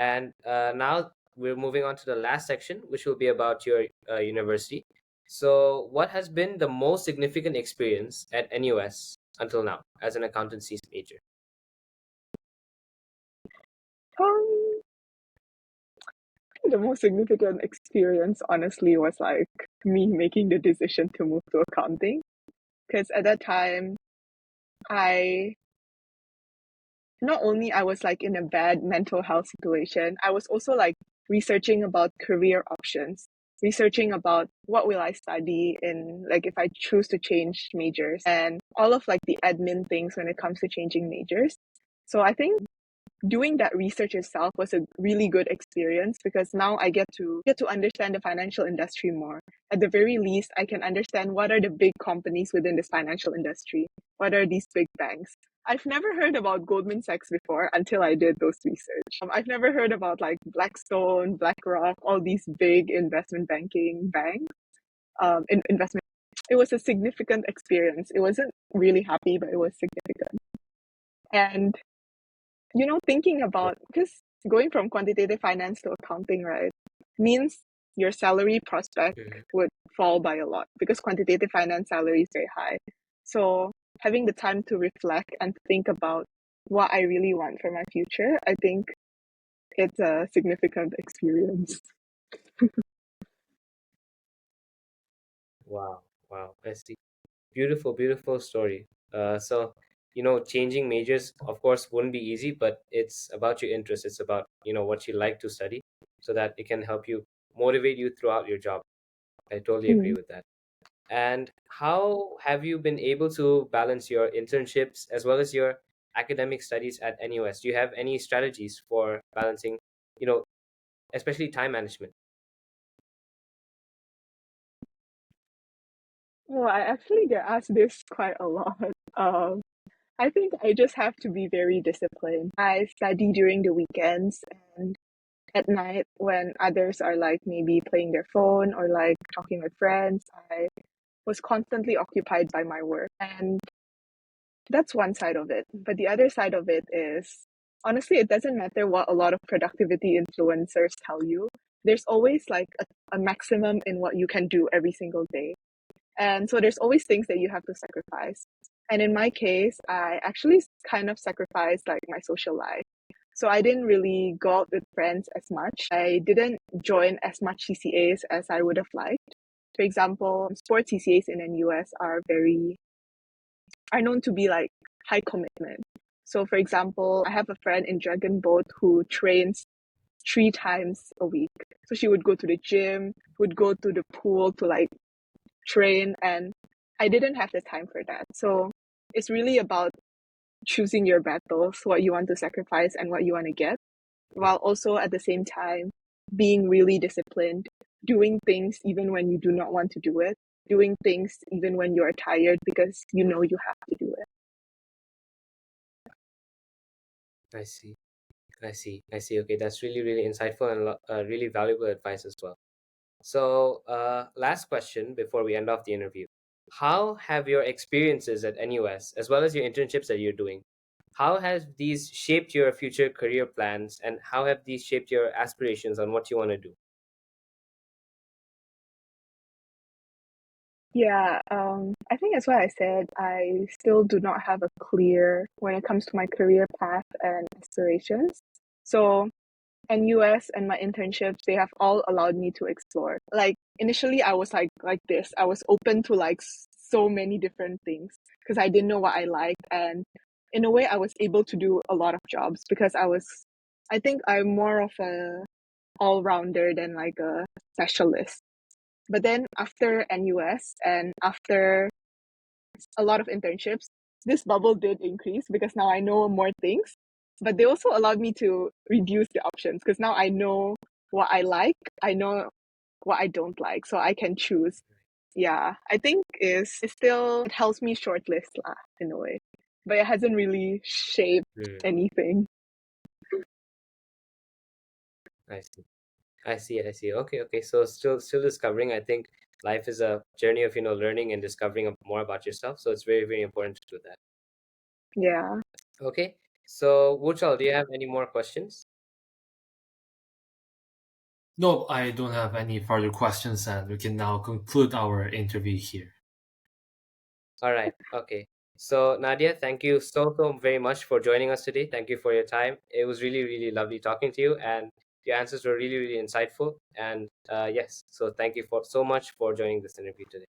And now we're moving on to the last section, which will be about your university. So, what has been the most significant experience at NUS until now as an accountancy major? Um, the most significant experience, honestly, was like me making the decision to move to accounting. Because at that time, I not only I was like in a bad mental health situation, I was also like researching about career options, researching about what will I study in like if I choose to change majors and all of like the admin things when it comes to changing majors. So I think doing that research itself was a really good experience because now I get to understand the financial industry more. At the very least, I can understand what are the big companies within this financial industry. What are these big banks? I've never heard about Goldman Sachs before until I did those research. I've never heard about like Blackstone, BlackRock, all these big investment banking banks. Investment. It was a significant experience. It wasn't really happy, but it was significant. And thinking about because going from quantitative finance to accounting, right, means your salary prospect Mhm. would fall by a lot because quantitative finance salary is very high. So having the time to reflect and think about what I really want for my future, I think it's a significant experience. Wow, wow, I see. Beautiful, beautiful story. So, changing majors, of course, wouldn't be easy, but it's about your interest. It's about, what you like to study so that it can help you motivate you throughout your job. I totally agree Mm. with that. And how have you been able to balance your internships as well as your academic studies at NUS? Do you have any strategies for balancing, you know, especially time management? Well, I actually get asked this quite a lot. Um, I think I just have to be very disciplined. I study during the weekends and at night when others are like maybe playing their phone or like talking with friends. I was constantly occupied by my work. And that's one side of it. But the other side of it is honestly, it doesn't matter what a lot of productivity influencers tell you. There's always like a maximum in what you can do every single day. And so there's always things that you have to sacrifice. And in my case, I actually kind of sacrificed like my social life. So I didn't really go out with friends as much. I didn't join as much CCAs as I would have liked. For example, sports CCAs in the US are known to be like high commitment. So for example, I have a friend in Dragon Boat who trains 3 times a week. So she would go to the gym, would go to the pool to like train, and I didn't have the time for that. So it's really about choosing your battles, what you want to sacrifice and what you want to get, while also at the same time being really disciplined, doing things even when you do not want to do it, doing things even when you're tired because you know you have to do it. I see. I see. I see. Okay, that's really, really insightful and really valuable advice as well. So, last question before we end off the interview. How have your experiences at NUS, as well as your internships that you're doing, how has these shaped your future career plans and how have these shaped your aspirations on what you want to do? Yeah, I think that's why I said I still do not have a clear when it comes to my career path and aspirations. So NUS and my internships, they have all allowed me to explore. Like initially I was like this. I was open to like so many different things because I didn't know what I liked, and in a way I was able to do a lot of jobs because I think I'm more of a all-rounder than like a specialist. But then after NUS and after a lot of internships, this bubble did increase because now I know more things. But they also allowed me to reduce the options because now I know what I like, I know what I don't like, so I can choose. Yeah, I think is still it helps me shortlist lah in a way, but it hasn't really shaped Hmm, anything. I see. I see. I see. Okay. Okay. So still discovering. I think life is a journey of learning and discovering more about yourself. So it's very very important to do that. Yeah. Okay. So Wuchal, do you have any more questions? No, I don't have any further questions, and we can now conclude our interview here. All right. Okay. So, Nadia, thank you so very much for joining us today. Thank you for your time. It was really lovely talking to you, and your answers were really insightful. And yes, so thank you for so much for joining this interview today.